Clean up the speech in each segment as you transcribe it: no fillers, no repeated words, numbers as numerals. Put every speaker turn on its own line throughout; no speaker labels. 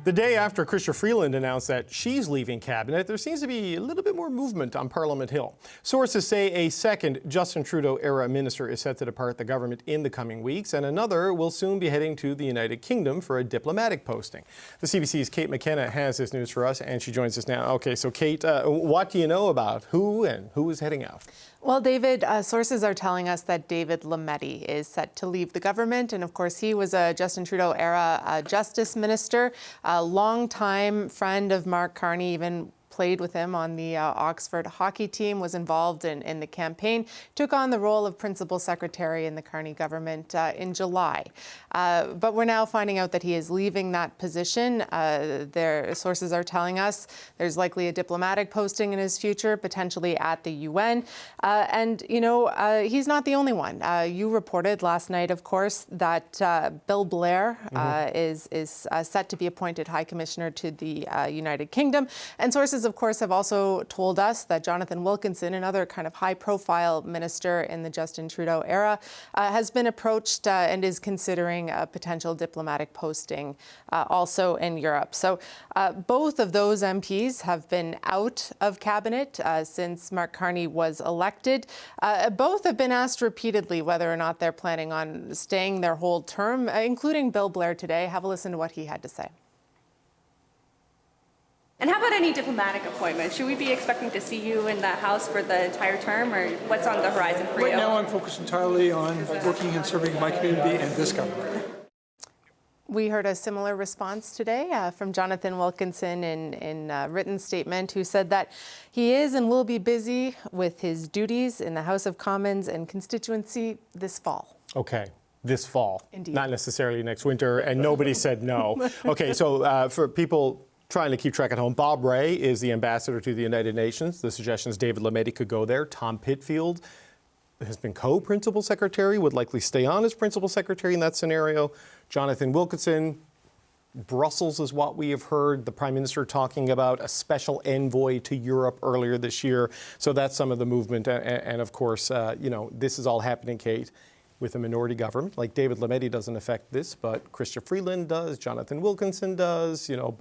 The day after Chrystia Freeland announced that she's leaving cabinet, there seems to be a little bit more movement on Parliament Hill. Sources say a second Justin Trudeau-era minister is set to depart the government in the coming weeks, and another will soon be heading to the United Kingdom for a diplomatic posting. The CBC's Kate McKenna has this news for us, and she joins us now. Okay, so Kate, what do you know about who is heading out?
Well, David, sources are telling us that David Lametti is set to leave the government. And of course, he was a Justin Trudeau-era justice minister, a longtime friend of Mark Carney, even played with him on the Oxford hockey team, was involved in the campaign, took on the role of principal secretary in the Carney government in July. But we're now finding out that he is leaving that position. Their sources are telling us there's likely a diplomatic posting in his future, potentially at the UN. And, you know, he's not the only one. You reported last night, of course, that Bill Blair is set to be appointed High Commissioner to the United Kingdom. And sources, of course, have also told us that Jonathan Wilkinson, another kind of high-profile minister in the Justin Trudeau era, has been approached and is considering a potential diplomatic posting also in Europe. So both of those MPs have been out of cabinet since Mark Carney was elected. Both have been asked repeatedly whether or not they're planning on staying their whole term, including Bill Blair today. Have a listen to what he had to say.
And how about any diplomatic appointments? Should we be expecting to see you in the House for the entire term, or what's on the horizon for you?
Right now I'm focused entirely on working and serving my community and this government.
We heard a similar response today from Jonathan Wilkinson in a written statement, who said that he is and will be busy with his duties in the House of Commons and constituency this fall.
Okay. This fall.
Indeed.
Not necessarily next winter, and nobody said no. Okay, so for people trying to keep track at home, Bob Rae is the ambassador to the United Nations. The suggestion is David Lametti could go there. Tom Pitfield has been co-principal secretary, would likely stay on as principal secretary in that scenario. Jonathan Wilkinson, Brussels is what we have heard. The Prime Minister talking about a special envoy to Europe earlier this year. So that's some of the movement. And of course, you know, this is all happening, Kate, with a minority government. Like David Lametti doesn't affect this, but Chrystia Freeland does, Jonathan Wilkinson does, you know,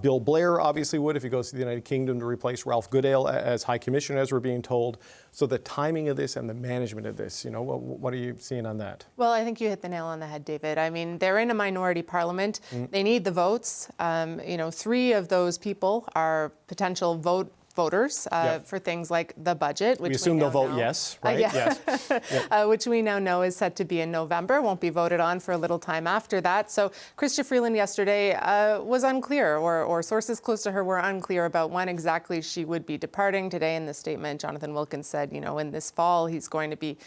Bill Blair obviously would if he goes to the United Kingdom to replace Ralph Goodale as High Commissioner, as we're being told. So the timing of this and the management of this, you know, what are you seeing on that?
Well, I think you hit the nail on the head, David. I mean, they're in a minority parliament. They need the votes. You know, 3 of those people are potential voters for things like the budget, which
we assume they'll vote yes, right?
Yes.
Yep.
Which we now know is set to be in November, won't be voted on for a little time after that. So Chrystia Freeland yesterday was unclear, or sources close to her were unclear about when exactly she would be departing. Today in the statement, Jonathan Wilkins said, you know, in this fall, he's going to be,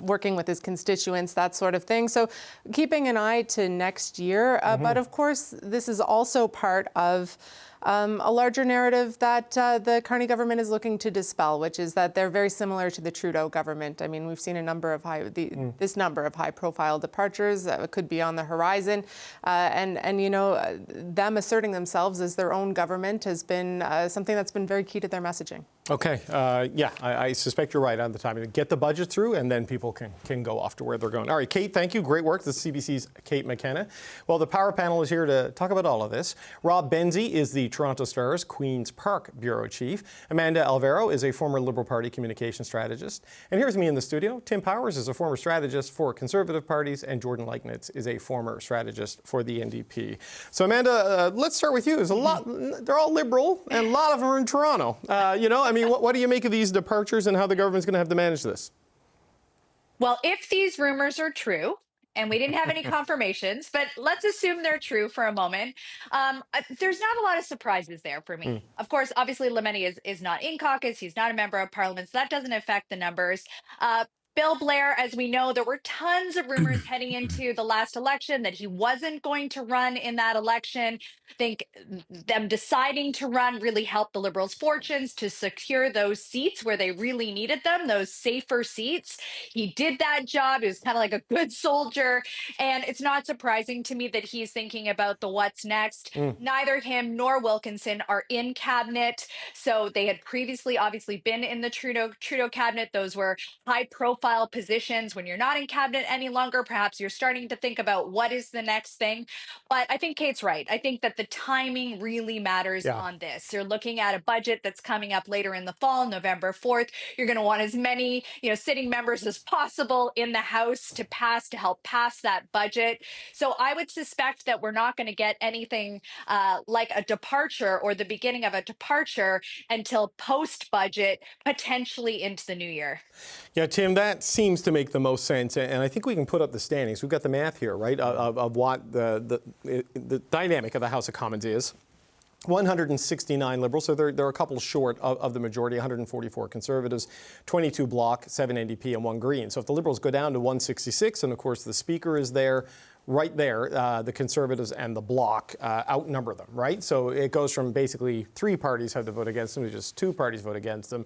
working with his constituents, that sort of thing. So keeping an eye to next year. But of course, this is also part of a larger narrative that the Carney government is looking to dispel, which is that they're very similar to the Trudeau government. I mean, we've seen a number of this number of high-profile departures could be on the horizon, and you know, them asserting themselves as their own government has been something that's been very key to their messaging.
Okay, yeah, I suspect you're right on the timing. Get the budget through, and then people can go off to where they're going. All right, Kate, thank you. Great work. This is CBC's Kate McKenna. Well, the Power Panel is here to talk about all of this. Rob Benzie is the Toronto Star's Queen's Park Bureau Chief. Amanda Alvaro is a former Liberal Party communication strategist. And here's me in the studio. Tim Powers is a former strategist for Conservative parties, and Jordan Leichnitz is a former strategist for the NDP. So, Amanda, let's start with you. There's a lot, they're all Liberal, and a lot of them are in Toronto. You know, I mean, what do you make of these departures and how the government's going to have to manage this?
Well, if these rumors are true, and we didn't have any confirmations, but let's assume they're true for a moment, there's not a lot of surprises there for me. Of course, obviously, Lametti is not in caucus. He's not a member of parliament, so that doesn't affect the numbers. Bill Blair, as we know, there were tons of rumors heading into the last election that he wasn't going to run in that election. I think them deciding to run really helped the Liberals' fortunes to secure those seats where they really needed them, those safer seats. He did that job. He was kind of like a good soldier. And it's not surprising to me that he's thinking about the what's next. Neither him nor Wilkinson are in cabinet. So they had previously obviously been in the Trudeau cabinet. Those were high profile profile positions when you're not in cabinet any longer. Perhaps you're starting to think about what is the next thing. But I think Kate's right. I think that the timing really matters
Yeah.
on this. You're looking at a budget that's coming up later in the fall, November 4th. You're going to want as many, sitting members as possible in the House to help pass that budget. So I would suspect that we're not going to get anything like a departure or the beginning of a departure until post-budget, potentially into the new year.
Yeah, Tim, that seems to make the most sense, and I think we can put up the standings. We've got the math here, right, of what the dynamic of the House of Commons is. 169 Liberals, so they're a couple short of the majority, 144 Conservatives, 22 Bloc, 7 NDP, and 1 Green. So if the Liberals go down to 166, and of course the Speaker is there, right there, the Conservatives and the Bloc outnumber them, right? So it goes from basically 3 parties have to vote against them to just 2 parties vote against them.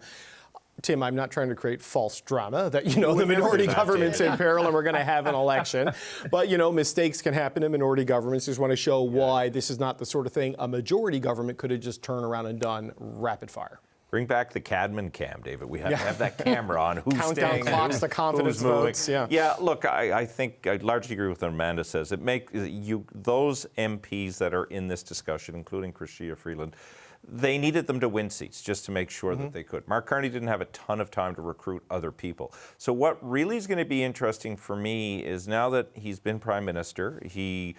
Tim, I'm not trying to create false drama that, the minority government's in peril and we're going to have an election. But, mistakes can happen in minority governments. Just want to show why this is not the sort of thing a majority government could have just turned around and done rapid fire.
Bring back the Cadman cam, David. We have to have that camera on. Who's
Countdown
staying,
clocks to confidence
who's moving.
votes. Yeah.
Yeah. Look, I think I largely agree with what Amanda says. It makes those MPs that are in this discussion, including Chrystia Freeland, they needed them to win seats just to make sure that they could. Mark Carney didn't have a ton of time to recruit other people. So what really is going to be interesting for me is now that he's been Prime Minister, he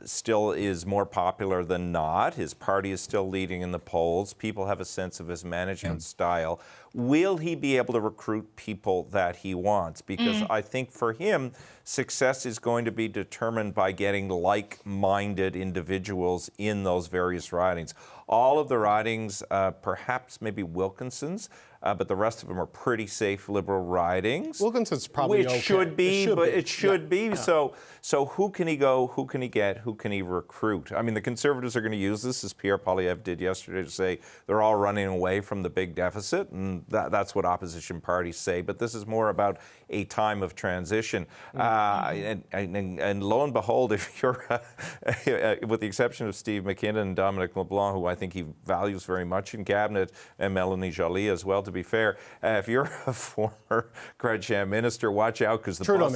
still is more popular than not. His party is still leading in the polls. People have a sense of his management style. Will he be able to recruit people that he wants? Because I think for him, success is going to be determined by getting like-minded individuals in those various ridings. All of the ridings, perhaps maybe Wilkinson's, but the rest of them are pretty safe Liberal ridings.
Wilkinson's probably okay.
It should be. Yeah. So who can he go? Who can he get? Who can he recruit? I mean, the Conservatives are going to use this, as Pierre Poilievre did yesterday, to say they're all running away from the big deficit, and that's what opposition parties say. But this is more about a time of transition. And lo and behold, if you're, with the exception of Steve McKinnon and Dominic LeBlanc, who I think he values very much in cabinet, and Melanie Joly as well, to be fair, if you're a former Chrétien minister, watch out, because the
Trudeau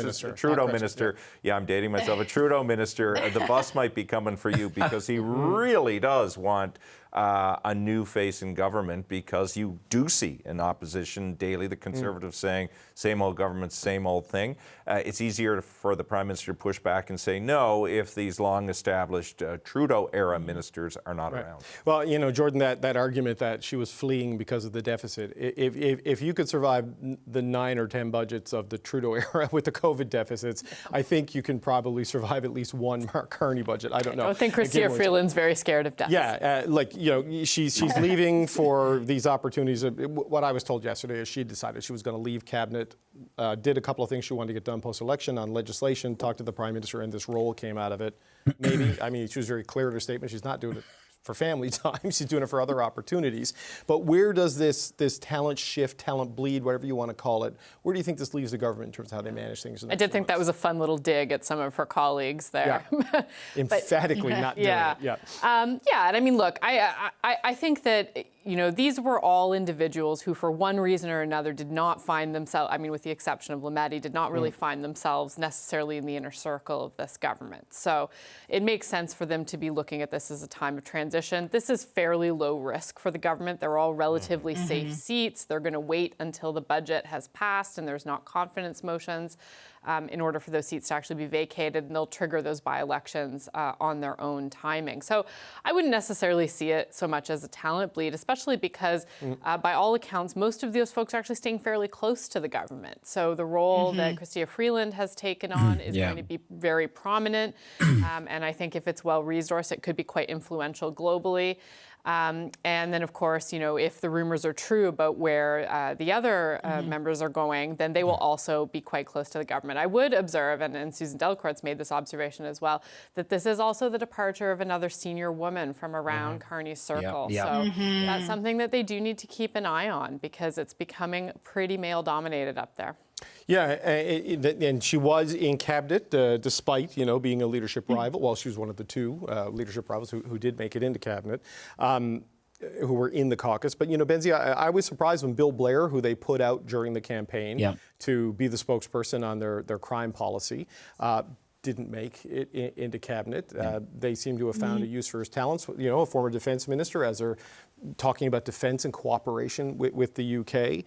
minister. Yeah, I'm dating myself. A Trudeau minister, the bus might be coming for you, because he really does want a new face in government, because you do see in opposition daily the Conservatives saying, same old government, same old thing. It's easier for the Prime Minister to push back and say no if these long-established Trudeau-era ministers are not around.
Well, Jordan, that argument that she was fleeing because of the deficit, if you could survive the 9 or 10 budgets of the Trudeau era with the COVID deficits, I think you can probably survive at least one Mark Carney budget. I don't know.
I think Chrystia Freeland's very scared of deficits.
Yeah, she's leaving for these opportunities. What I was told yesterday is she decided she was going to leave cabinet, did a couple of things she wanted to get done post-election on legislation, talked to the Prime Minister, and this role came out of it. Maybe, she was very clear in her statement. She's not doing it for family time. She's doing it for other opportunities. But where does this talent shift, talent bleed, whatever you want to call it, where do you think this leaves the government in terms of how they manage things?
I did think that was a fun little dig at some of her colleagues there.
Yeah. Emphatically not doing it. Yeah.
And look, I think that these were all individuals who, for one reason or another, did not find themselves, with the exception of Lametti, did not really find themselves necessarily in the inner circle of this government. So it makes sense for them to be looking at this as a time of transition. This is fairly low risk for the government. They're all relatively safe seats. They're going to wait until the budget has passed and there's not confidence motions in order for those seats to actually be vacated, and they'll trigger those by-elections on their own timing. So I wouldn't necessarily see it so much as a talent bleed, especially because by all accounts, most of those folks are actually staying fairly close to the government. So the role that Chrystia Freeland has taken on is going to be very prominent. And I think if it's well-resourced, it could be quite influential globally. And then, of course, if the rumors are true about where the other members are going, then they will also be quite close to the government. I would observe, and Susan Delacourt's made this observation as well, that this is also the departure of another senior woman from around Carney's circle. So that's something that they do need to keep an eye on, because it's becoming pretty male-dominated up there.
Yeah, and she was in cabinet despite, being a leadership rival. Well, she was one of the 2 leadership rivals who did make it into cabinet. who were in the caucus. But, Benzie, I was surprised when Bill Blair, who they put out during the campaign to be the spokesperson on their crime policy, didn't make it into cabinet. They seem to have found a use for his talents. A former defense minister, as they're talking about defense and cooperation with the UK.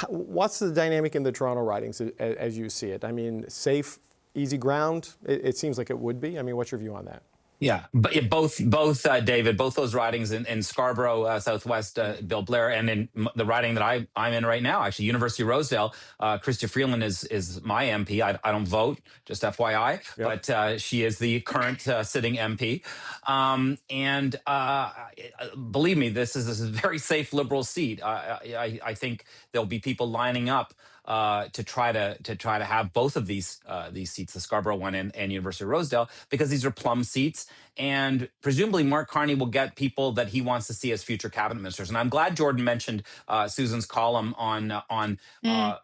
What's the dynamic in the Toronto ridings as you see it? I mean, safe, easy ground? It seems like it would be. I mean, what's your view on that?
Yeah, but both David, both those ridings in Scarborough, Southwest, Bill Blair, and in the riding that I'm in right now, actually, University of Rosedale, Chrystia Freeland is my MP. I don't vote, just FYI, but she is the current sitting MP. And believe me, this is a very safe Liberal seat. I think there'll be people lining up to try to have both of these seats, the Scarborough one and University of Rosedale, because these are plum seats, and presumably Mark Carney will get people that he wants to see as future cabinet ministers. And I'm glad Jordan mentioned Susan's column on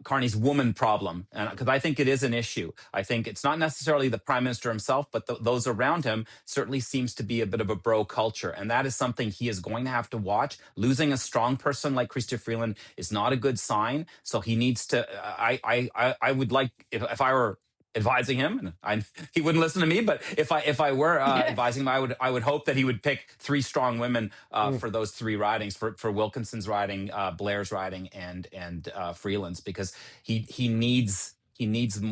Carney's woman problem, because I think it is an issue. I think it's not necessarily the Prime Minister himself, but those around him certainly seems to be a bit of a bro culture, and that is something he is going to have to watch. Losing a strong person like Chrystia Freeland is not a good sign, so he needs to. I would like if I were advising him, and he wouldn't listen to me, but if I were advising him, I would hope that he would pick three strong women for those three ridings, for Wilkinson's riding, Blair's riding, and Freeland's, because he needs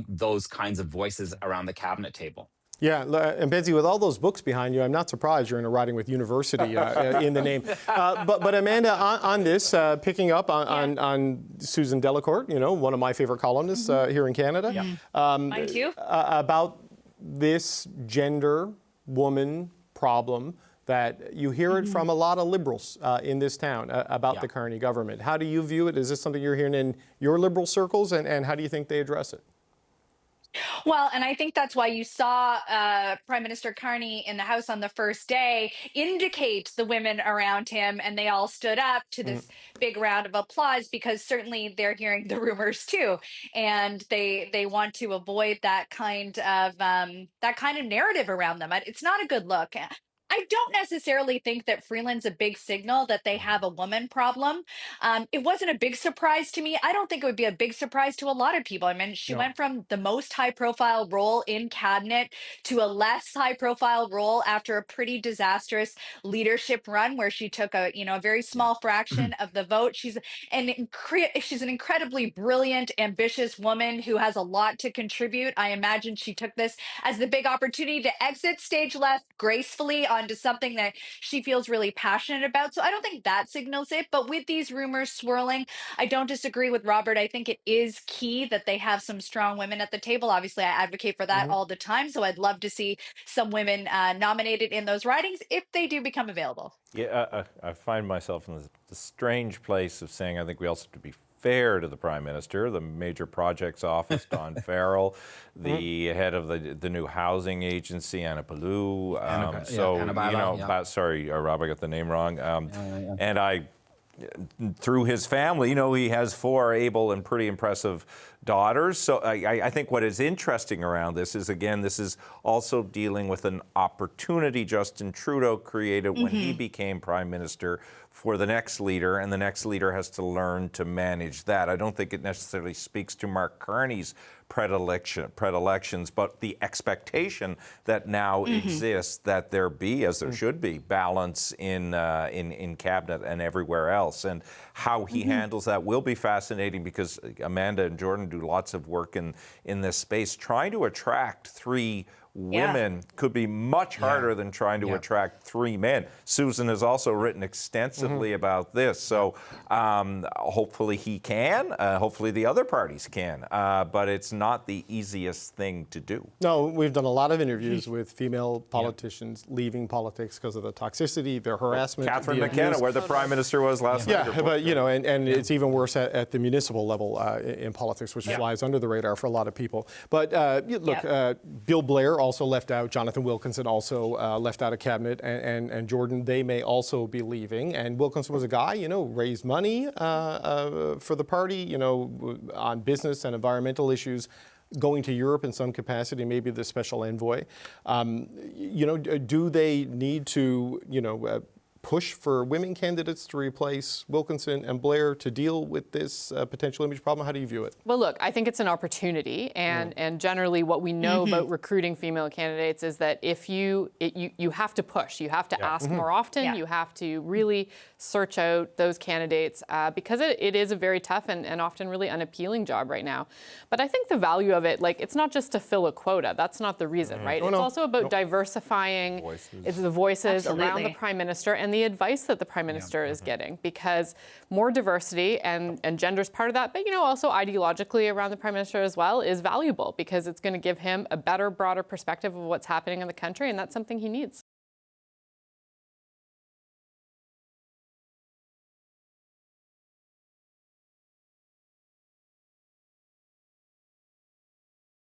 those kinds of voices around the cabinet table.
Yeah, and Benzie, with all those books behind you, I'm not surprised you're in a riding with university in the name. But Amanda, on this, picking up on Susan Delacourt, one of my favorite columnists here in Canada.
Mine too.
About this gender woman problem that you hear it from a lot of Liberals in this town about the Carney government. How do you view it? Is this something you're hearing in your Liberal circles, and how do you think they address it?
Well, and I think that's why you saw Prime Minister Carney in the House on the first day indicate the women around him, and they all stood up to this big round of applause, because certainly they're hearing the rumors too, and they want to avoid that kind of narrative around them. It's not a good look. I don't necessarily think that Freeland's a big signal that they have a woman problem. It wasn't a big surprise to me. I don't think it would be a big surprise to a lot of people. I mean, she went from the most high-profile role in cabinet to a less high-profile role after a pretty disastrous leadership run where she took a very small fraction of the vote. She's an incredibly brilliant, ambitious woman who has a lot to contribute. I imagine she took this as the big opportunity to exit stage left gracefully onto something that she feels really passionate about. So I don't think that signals it. But with these rumors swirling, I don't disagree with Robert. I think it is key that they have some strong women at the table. Obviously, I advocate for that all the time. So I'd love to see some women nominated in those ridings if they do become available.
Yeah, I find myself in the strange place of saying I think we also have to be fair to the Prime Minister, the Major Projects Office, Don Farrell, the head of the new housing agency, Anna Palou. Sorry, Rob, I got the name wrong. And through his family, he has 4 able and pretty impressive daughters. So I think what is interesting around this is, again, this is also dealing with an opportunity Justin Trudeau created when he became Prime Minister for the next leader, and the next leader has to learn to manage that. I don't think it necessarily speaks to Mark Carney's predilections, but the expectation that now exists that there be, as there should be, balance in cabinet and everywhere else. And how he handles that will be fascinating, because Amanda and Jordan do lots of work in this space. Trying to attract 3 women could be much harder than trying to attract 3 men. Susan has also written extensively about this, so hopefully he can, hopefully the other parties can, but it's not the easiest thing to do.
No, we've done a lot of interviews with female politicians leaving politics because of the toxicity, their harassment.
Catherine McKenna, where the Prime Minister was last night.
Yeah, but and it's even worse at the municipal level in politics, which flies under the radar for a lot of people. But look, Bill Blair also left out, Jonathan Wilkinson also left out of cabinet, and Jordan, they may also be leaving. And Wilkinson was a guy, raised money for the party, on business and environmental issues, going to Europe in some capacity, maybe the special envoy. Do they need to, push for women candidates to replace Wilkinson and Blair to deal with this potential image problem? How do you view it?
Well, look, I think it's an opportunity, and generally what we know about recruiting female candidates is that if you have to push, you have to ask more often, you have to really search out those candidates because it is a very tough and often really unappealing job right now. But I think the value of it, like, it's not just to fill a quota. That's not the reason, right? It's also about diversifying the voices around the Prime Minister and the advice that the Prime Minister is getting, because more diversity and gender's part of that, but also ideologically around the Prime Minister as well is valuable because it's going to give him a better, broader perspective of what's happening in the country, and that's something he needs.